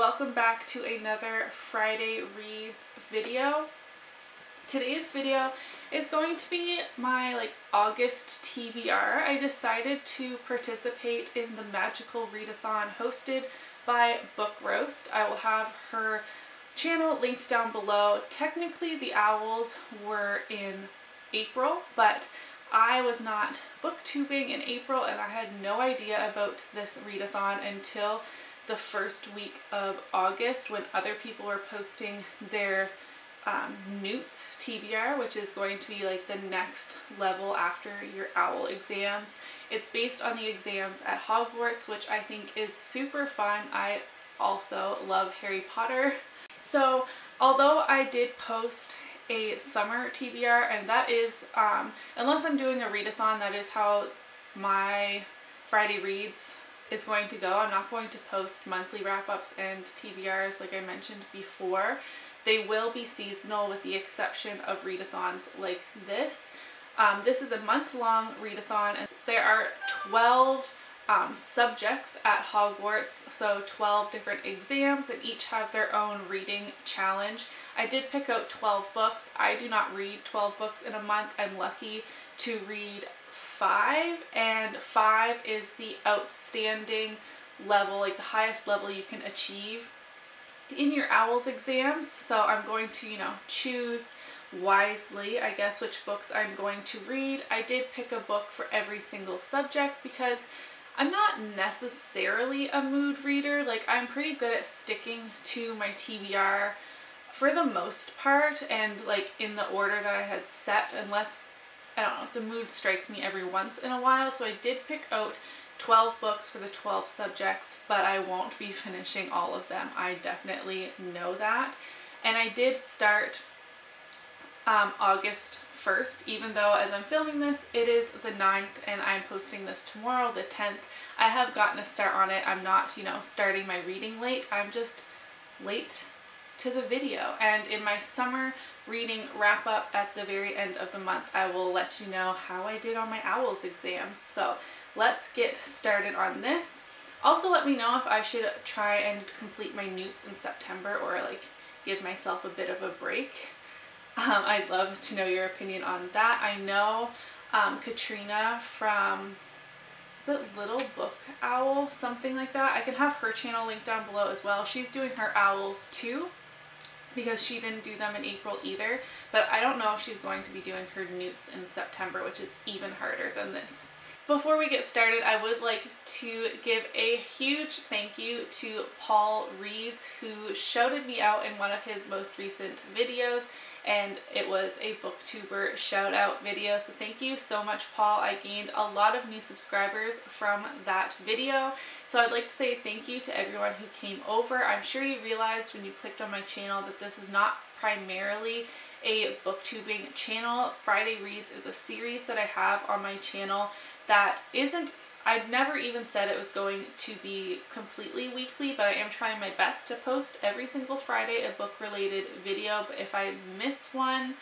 welcome back to another Friday Reads video. Today's video is going to be my August TBR. I decided to participate in the magical readathon hosted by Book Roast. I will have her channel linked down below. Technically the owls were in April, but I was not booktubing in April and I had no idea about this readathon until the first week of August when other people were posting their Newts TBR, which is going to be like the next level after your owl exams. It's based on the exams at Hogwarts, which I think is super fun. I also love Harry Potter. So although I did post a summer TBR, and that is, unless I'm doing a readathon, that is how my Friday Reads is going to go. I'm not going to post monthly wrap-ups and TBRs like I mentioned before. They will be seasonal with the exception of readathons like this. This is a month-long readathon, and there are 12 subjects at Hogwarts, so 12 different exams, and each have their own reading challenge. I did pick out 12 books. I do not read 12 books in a month. I'm lucky to read 5, and 5 is the outstanding level, like the highest level you can achieve in your owls exams. So I'm going to, choose wisely, I guess, which books I'm going to read. I did pick a book for every single subject because I'm not necessarily a mood reader. Like, I'm pretty good at sticking to my TBR for the most part and in the order that I had set, unless, I don't know, the mood strikes me every once in a while. So I did pick out 12 books for the 12 subjects, but I won't be finishing all of them. I definitely know that. And I did start August 1st, even though as I'm filming this, it is the 9th and I'm posting this tomorrow, the 10th. I have gotten a start on it. I'm not, starting my reading late. I'm just late to the video. And in my summer reading wrap up at the very end of the month, I will let you know how I did on my owls exams. So let's get started on this. Also, let me know if I should try and complete my Newts in September or give myself a bit of a break. I'd love to know your opinion on that. I know Katrina from, is it Little Book Owl? Something like that. I can have her channel linked down below as well. She's doing her owls too, because she didn't do them in April either, but I don't know if she's going to be doing her Newts in September, which is even harder than this. Before we get started, I would like to give a huge thank you to Paul Reads, who shouted me out in one of his most recent videos, and it was a booktuber shout out video. So thank you so much, Paul. I gained a lot of new subscribers from that video. So I'd like to say thank you to everyone who came over. I'm sure you realized when you clicked on my channel that this is not primarily a booktubing channel. Friday Reads is a series that I have on my channel that isn't, I'd never even said it was going to be completely weekly, but I am trying my best to post every single Friday a book related video. But if I miss one,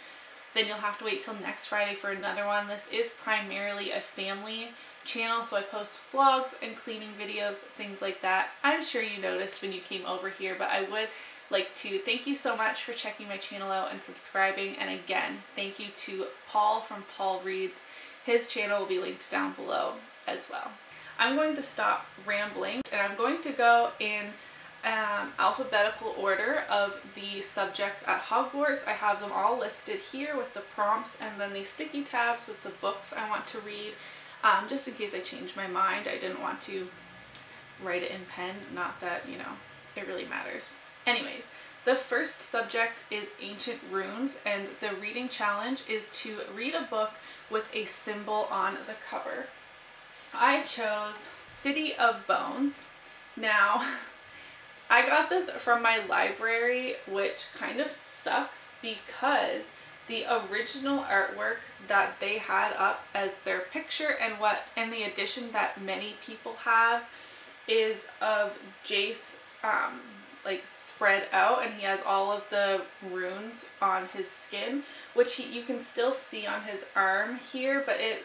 then you'll have to wait till next Friday for another one. This is primarily a family channel, so I post vlogs and cleaning videos, things like that. I'm sure you noticed when you came over here, but I would like to thank you so much for checking my channel out and subscribing. And again, thank you to Paul from Paul Reads. His channel will be linked down below as well. I'm going to stop rambling and I'm going to go in alphabetical order of the subjects at Hogwarts. I have them all listed here with the prompts and then these sticky tabs with the books I want to read. Just in case I change my mind, I didn't want to write it in pen, not that, it really matters. Anyways, the first subject is Ancient Runes, and the reading challenge is to read a book with a symbol on the cover. I chose City of Bones. Now, I got this from my library, which kind of sucks because the original artwork that they had up as their picture and the edition that many people have is of Jace spread out, and he has all of the runes on his skin, which you can still see on his arm here, but it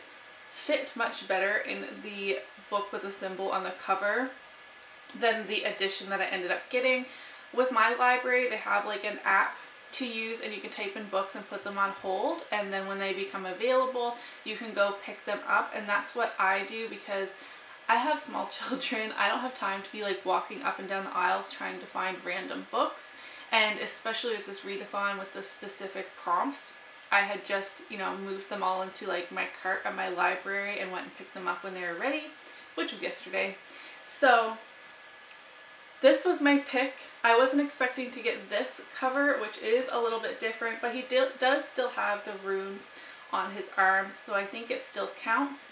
fit much better in the book with a symbol on the cover than the edition that I ended up getting. with my library, they have like an app to use, and you can type in books and put them on hold, and then when they become available you can go pick them up. And that's what I do because I have small children. I don't have time to be like walking up and down the aisles trying to find random books, and especially with this readathon with the specific prompts, I had just, you know, moved them all into like my cart at my library and went and picked them up when they were ready, which was yesterday. So this was my pick. I wasn't expecting to get this cover, which is a little bit different, but he does still have the runes on his arms, so I think it still counts.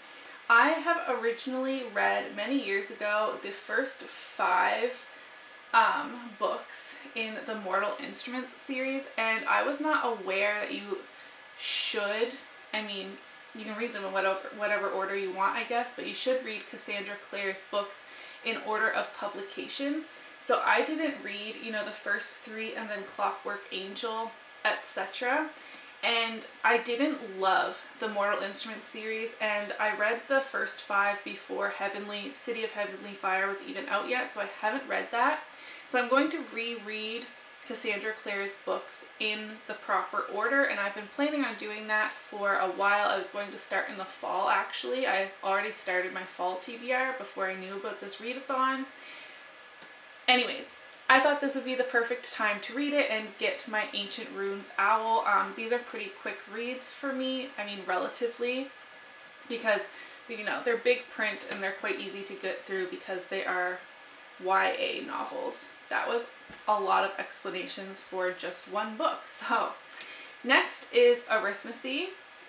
I have originally read many years ago the first 5 books in the Mortal Instruments series, and I was not aware that you should, I mean, you can read them in whatever order you want, I guess, but you should read Cassandra Clare's books in order of publication. So I didn't read, you know, the first 3 and then Clockwork Angel, etc. And I didn't love the Mortal Instruments series, and I read the first 5 before City of Heavenly Fire was even out yet, so I haven't read that. So I'm going to reread Cassandra Clare's books in the proper order, and I've been planning on doing that for a while. I was going to start in the fall, actually. I already started my fall TBR before I knew about this readathon. Anyways, I thought this would be the perfect time to read it and get my Ancient Runes Owl. These are pretty quick reads for me, I mean relatively, because, you know, they're big print and they're quite easy to get through because they are YA novels. That was a lot of explanations for just one book. So next is Arithmancy,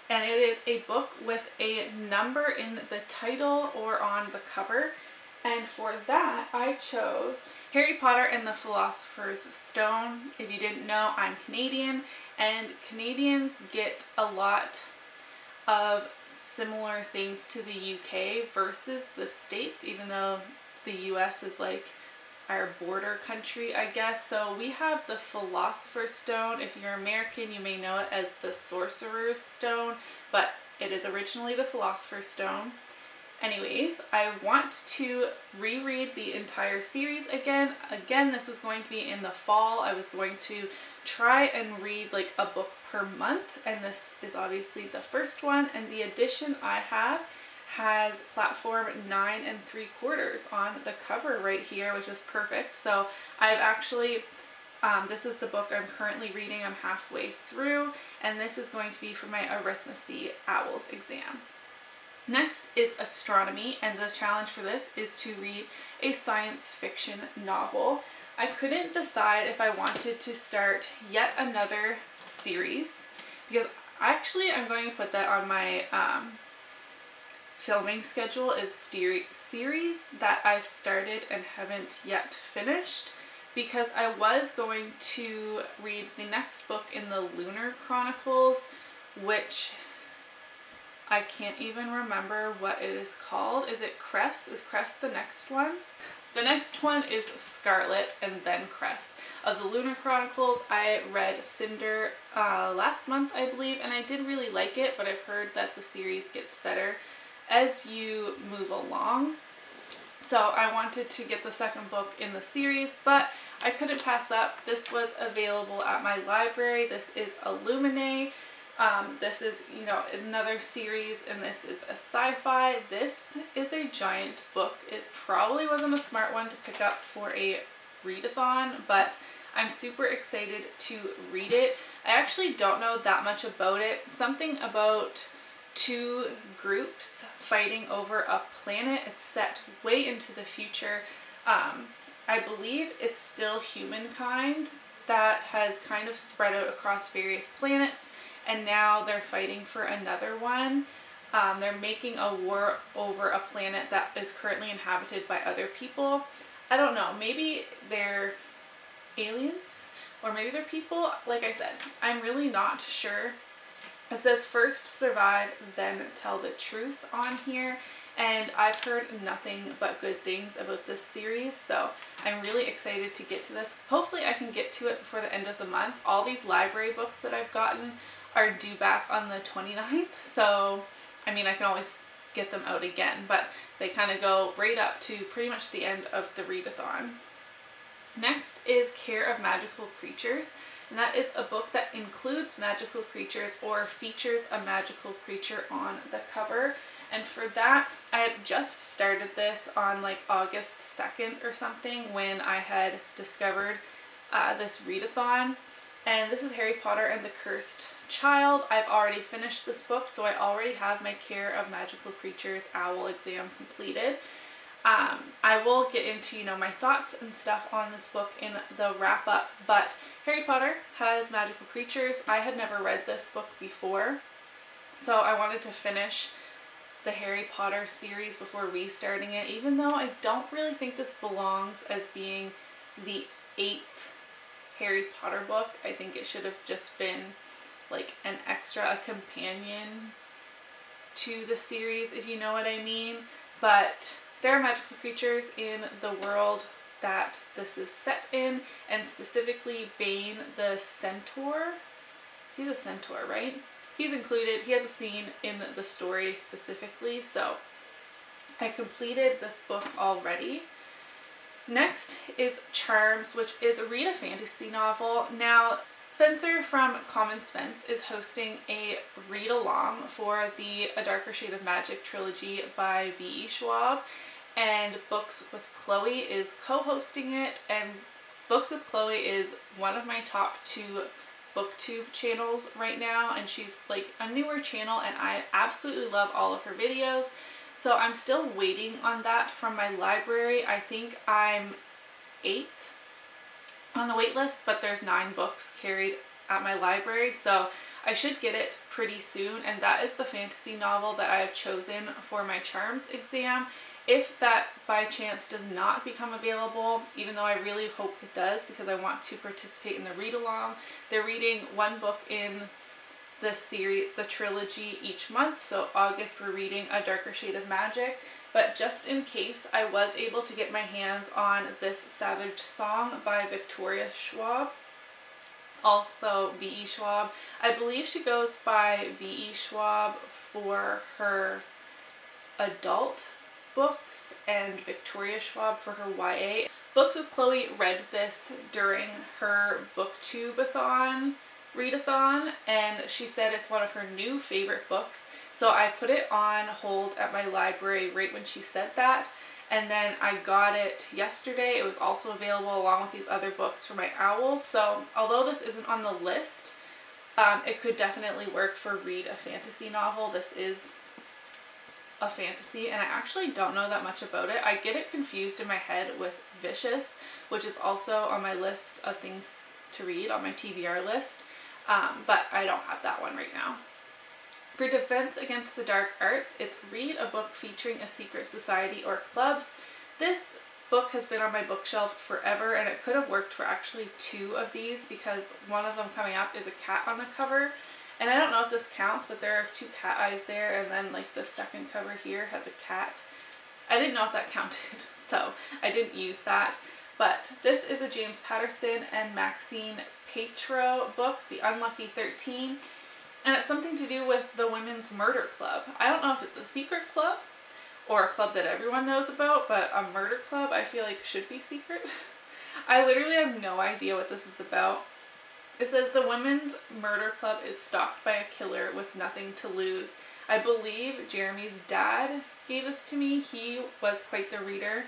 and it is a book with a number in the title or on the cover. And for that, I chose Harry Potter and the Philosopher's Stone. If you didn't know, I'm Canadian, and Canadians get a lot of similar things to the UK versus the States, even though the US is like our border country, I guess. So we have the Philosopher's Stone. If you're American, you may know it as the Sorcerer's Stone, but it is originally the Philosopher's Stone. Anyways, I want to reread the entire series again. Again, this was going to be in the fall. I was going to try and read like a book per month, and this is obviously the first one. And the edition I have has platform 9 3/4 on the cover right here, which is perfect. So I've actually, this is the book I'm currently reading. I'm halfway through, and this is going to be for my Arithmancy Owls exam. Next is Astronomy, and the challenge for this is to read a science fiction novel. I couldn't decide if I wanted to start yet another series, because actually I'm going to put that on my filming schedule as series that I've started and haven't yet finished, because I was going to read the next book in the Lunar Chronicles, which I can't even remember what it is called. Is it Cress? Is Cress the next one? The next one is Scarlet and then Cress. Of the Lunar Chronicles, I read Cinder last month, I believe, and I did really like it, but I've heard that the series gets better as you move along. So I wanted to get the second book in the series, but I couldn't pass up. This was available at my library. This is Illuminae. This is, you know, another series, and this is a sci-fi. This is a giant book. It probably wasn't a smart one to pick up for a readathon, but I'm super excited to read it. I actually don't know that much about it. Something about 2 groups fighting over a planet. It's set way into the future. I believe it's still humankind that has kind of spread out across various planets, and now they're fighting for another one. They're making a war over a planet that is currently inhabited by other people. I don't know, maybe they're aliens or maybe they're people. Like I said, I'm really not sure. It says first survive, then tell the truth on here, and I've heard nothing but good things about this series, so I'm really excited to get to this. Hopefully I can get to it before the end of the month. All these library books that I've gotten are due back on the 29th, so I mean I can always get them out again, but they kind of go right up to pretty much the end of the readathon. Next is Care of Magical Creatures, and that is a book that includes magical creatures or features a magical creature on the cover. And for that, I had just started this on like August 2nd or something when I had discovered this readathon. And this is Harry Potter and the Cursed Child. I've already finished this book, so I already have my Care of Magical Creatures OWL exam completed. I will get into, you know, my thoughts and stuff on this book in the wrap up, but Harry Potter has magical creatures. I had never read this book before, so I wanted to finish the Harry Potter series before restarting it, even though I don't really think this belongs as being the 8th Harry Potter book. I think it should have just been like an extra, a companion to the series, if you know what I mean. But there are magical creatures in the world that this is set in, and specifically Bane the Centaur. He's a centaur, right? He's included, he has a scene in the story specifically, so I completed this book already. Next is Charms, which is a read a fantasy novel. Now, Spencer from Common Spence is hosting a read-along for the A Darker Shade of Magic trilogy by V.E. Schwab, and Books with Chloe is co-hosting it, and Books with Chloe is one of my top 2 booktube channels right now, and she's like a newer channel and I absolutely love all of her videos. So I'm still waiting on that from my library. I think I'm 8th on the wait list, but there's 9 books carried at my library, so I should get it pretty soon, and that is the fantasy novel that I have chosen for my Charms exam. If that by chance does not become available, even though I really hope it does because I want to participate in the read-along, they're reading one book in the series, the trilogy each month. So August we're reading A Darker Shade of Magic, but just in case, I was able to get my hands on this Savage Song by Victoria Schwab, also V.E. Schwab. I believe she goes by V.E. Schwab for her adult books and Victoria Schwab for her YA. Books with Chloe read this during her booktube-a-thon readathon, and she said it's one of her new favorite books, so I put it on hold at my library right when she said that, and then I got it yesterday. It was also available along with these other books for my OWL, so although this isn't on the list, it could definitely work for read a fantasy novel. This is a fantasy, and I actually don't know that much about it. I get it confused in my head with Vicious, which is also on my list of things to read on my TBR list, but I don't have that one right now. For Defense Against the Dark Arts, it's read a book featuring a secret society or clubs. This book has been on my bookshelf forever, and it could have worked for actually 2 of these because one of them coming up is a cat on the cover. And I don't know if this counts, but there are 2 cat eyes there, and then like the second cover here has a cat. I didn't know if that counted, so I didn't use that. But this is a James Patterson and Maxine Petro book, The Unlucky 13, and it's something to do with the Women's Murder Club. I don't know if it's a secret club or a club that everyone knows about, but a murder club I feel like should be secret. I literally have no idea what this is about. It says the Women's Murder Club is stalked by a killer with nothing to lose. I believe Jeremy's dad gave this to me. He was quite the reader,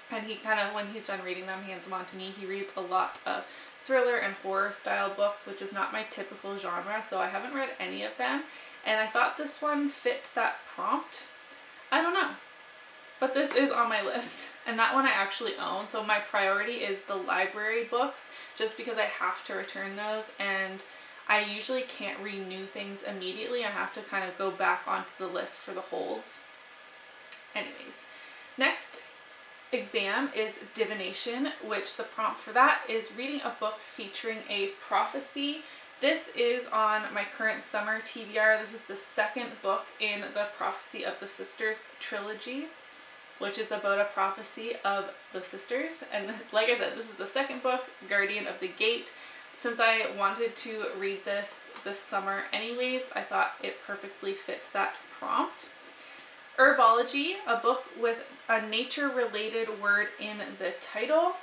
and he kind of, when he's done reading them, hands them on to me. He reads a lot of thriller and horror style books, which is not my typical genre, so I haven't read any of them, and I thought this one fit that prompt. I don't know. But this is on my list, and that one I actually own, so my priority is the library books, just because I have to return those, and I usually can't renew things immediately. I have to kind of go back onto the list for the holds. Anyways, next exam is Divination, which the prompt for that is reading a book featuring a prophecy. This is on my current summer TBR. This is the 2nd book in the Prophecy of the Sisters trilogy, which is about a prophecy of the sisters. And like I said, this is the 2nd book, Guardian of the Gate. Since I wanted to read this summer anyways, I thought it perfectly fits that prompt. Herbology, a book with a nature-related word in the title.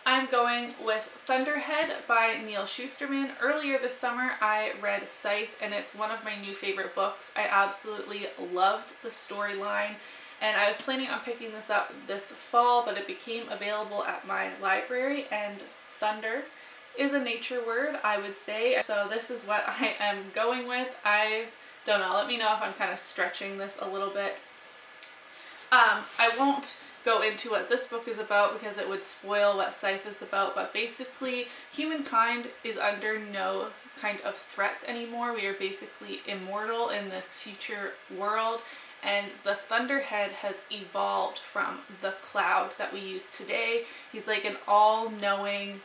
I'm going with Thunderhead by Neil Shusterman. Earlier this summer I read Scythe, and it's one of my new favorite books. I absolutely loved the storyline, and I was planning on picking this up this fall, but it became available at my library, and thunder is a nature word, I would say. So this is what I am going with. I don't know, let me know if I'm kind of stretching this a little bit. I won't go into what this book is about because it would spoil what Scythe is about, but basically humankind is under no kind of threats anymore. We are basically immortal in this future world, and the Thunderhead has evolved from the cloud that we use today. He's like an all-knowing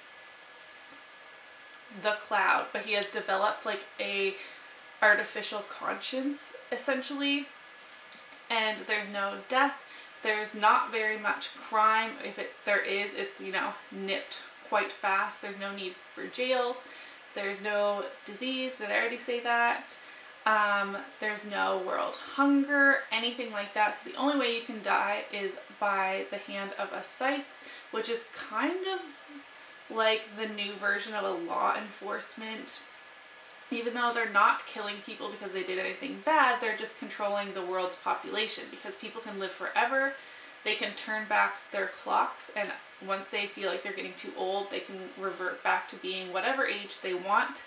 the cloud, but he has developed like a artificial conscience essentially, and there's no death, there's not very much crime. If there is, it's, you know, nipped quite fast. There's no need for jails, there's no disease, did I already say that? There's no world hunger, anything like that. So the only way you can die is by the hand of a scythe, which is kind of like the new version of a law enforcement. Even though they're not killing people because they did anything bad, they're just controlling the world's population, because people can live forever. They can turn back their clocks, and once they feel like they're getting too old, they can revert back to being whatever age they want.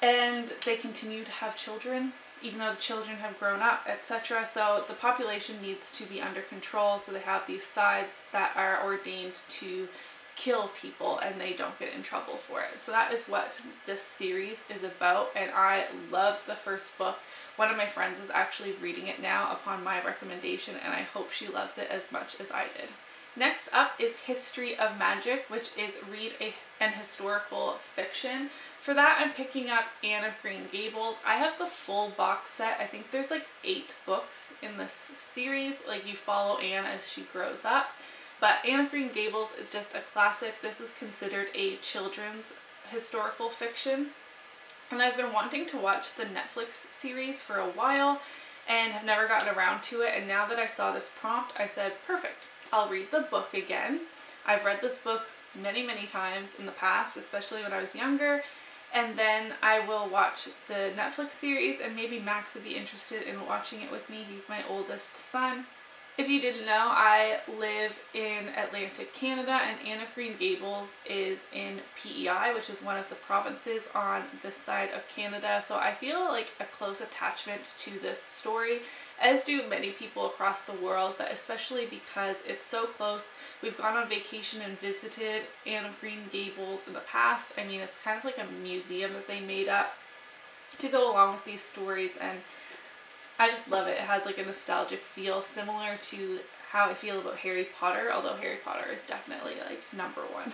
And they continue to have children, even though the children have grown up, etc. So the population needs to be under control, so they have these scythes that are ordained to kill people, and they don't get in trouble for it. So that is what this series is about, and I loved the first book. One of my friends is actually reading it now upon my recommendation, and I hope she loves it as much as I did. Next up is History of Magic, which is an historical fiction. For that, I'm picking up Anne of Green Gables. I have the full box set. I think there's like 8 books in this series. Like, you follow Anne as she grows up. But Anne of Green Gables is just a classic. This is considered a children's historical fiction. And I've been wanting to watch the Netflix series for a while and have never gotten around to it. And now that I saw this prompt, I said, perfect, I'll read the book again. I've read this book many, many times in the past, especially when I was younger. And then I will watch the Netflix series, and maybe Max would be interested in watching it with me. He's my oldest son. If you didn't know, I live in Atlantic Canada, and Anne of Green Gables is in PEI, which is one of the provinces on this side of Canada. So I feel like a close attachment to this story, as do many people across the world, but especially because it's so close. We've gone on vacation and visited Anne of Green Gables in the past. I mean, it's kind of like a museum that they made up to go along with these stories, and I just love it. It has like a nostalgic feel, similar to how I feel about Harry Potter, although Harry Potter is definitely like #1.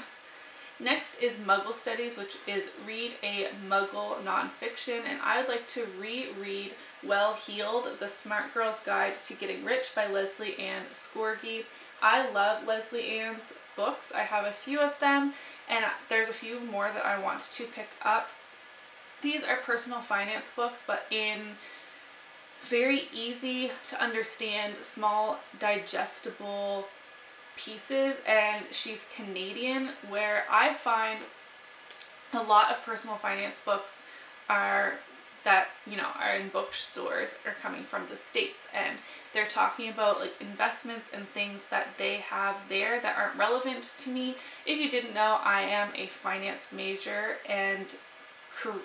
Next is Muggle Studies, which is read a Muggle nonfiction, and I'd like to reread Well Heeled, The Smart Girl's Guide to Getting Rich by Leslie Ann Scorgi. I love Leslie Ann's books. I have a few of them, and there's a few more that I want to pick up. These are personal finance books, but in very easy to understand, small, digestible pieces, and she's Canadian, where I find a lot of personal finance books are in bookstores are coming from the States, and they're talking about like investments and things that they have there that aren't relevant to me. If you didn't know, I am a finance major, and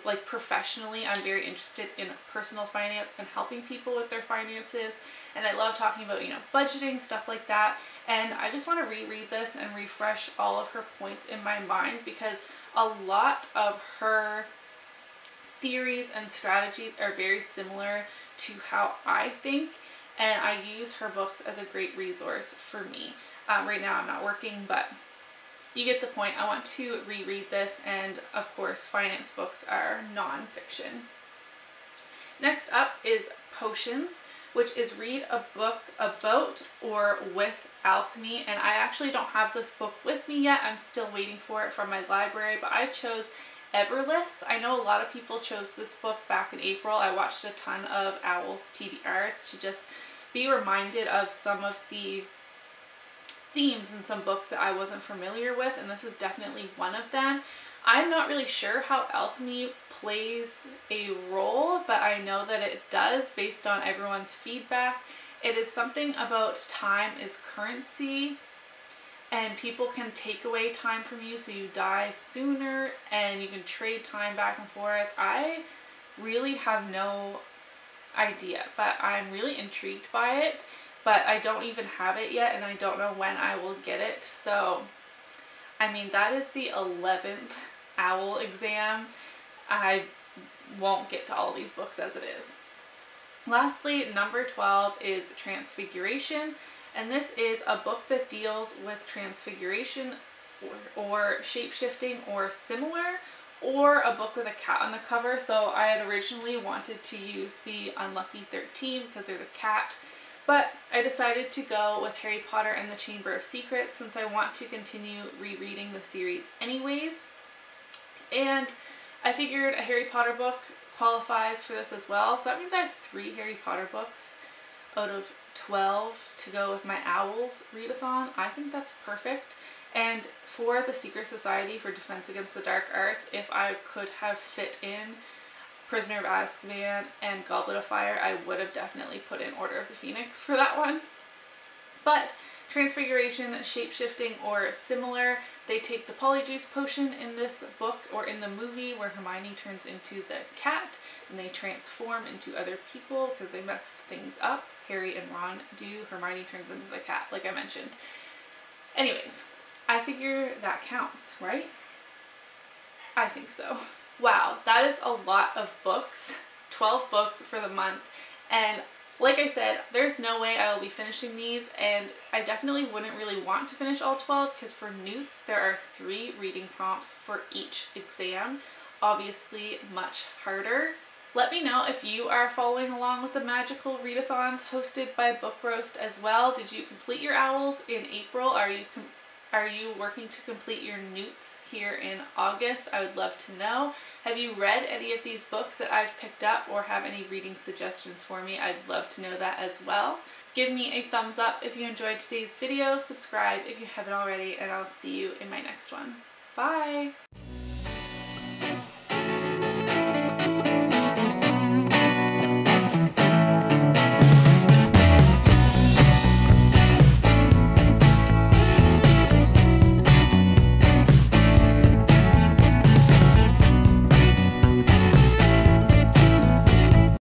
like professionally I'm very interested in personal finance and helping people with their finances, and I love talking about, you know, budgeting, stuff like that. And I just want to reread this and refresh all of her points in my mind, because a lot of her theories and strategies are very similar to how I think, and I use her books as a great resource for me. Right now I'm not working, but you get the point. I want to reread this, and of course finance books are non-fiction. Next up is Potions, which is read a book about or with alchemy, and I actually don't have this book with me yet. I'm still waiting for it from my library, but I chose Everless. I know a lot of people chose this book back in April. I watched a ton of Owl's TBRs to just be reminded of some of the themes in some books that I wasn't familiar with, and this is definitely one of them. I'm not really sure how alchemy plays a role, but I know that it does based on everyone's feedback. It is something about time is currency, and people can take away time from you so you die sooner, and you can trade time back and forth. I really have no idea, but I'm really intrigued by it, but I don't even have it yet, and I don't know when I will get it. So I mean, that is the 11th OWL exam. I won't get to all these books as it is. Lastly, number 12 is Transfiguration, and this is a book that deals with transfiguration or shape-shifting or similar, or a book with a cat on the cover. So I had originally wanted to use the Unlucky 13 because there's a cat, but I decided to go with Harry Potter and the Chamber of Secrets since I want to continue rereading the series anyways. And I figured a Harry Potter book qualifies for this as well. So that means I have 3 Harry Potter books out of 12 to go with my OWL's readathon. I think that's perfect. And for the Secret Society for Defense Against the Dark Arts, if I could have fit in Prisoner of Azkaban and Goblet of Fire, I would have definitely put in Order of the Phoenix for that one. But Transfiguration, shape-shifting or similar, they take the polyjuice potion in this book or in the movie where Hermione turns into the cat and they transform into other people because they messed things up. Harry and Ron do. Hermione turns into the cat, like I mentioned. Anyways, I figure that counts, right? I think so. Wow, that is a lot of books. 12 books for the month, and like I said, there's no way I will be finishing these, and I definitely wouldn't really want to finish all 12 because for Newts there are 3 reading prompts for each exam. Obviously much harder. Let me know if you are following along with the magical readathons hosted by Book Roast as well. Did you complete your OWLs in April? Are you working to complete your Newts here in August? I would love to know. Have you read any of these books that I've picked up or have any reading suggestions for me? I'd love to know that as well. Give me a thumbs up if you enjoyed today's video, subscribe if you haven't already, and I'll see you in my next one. Bye!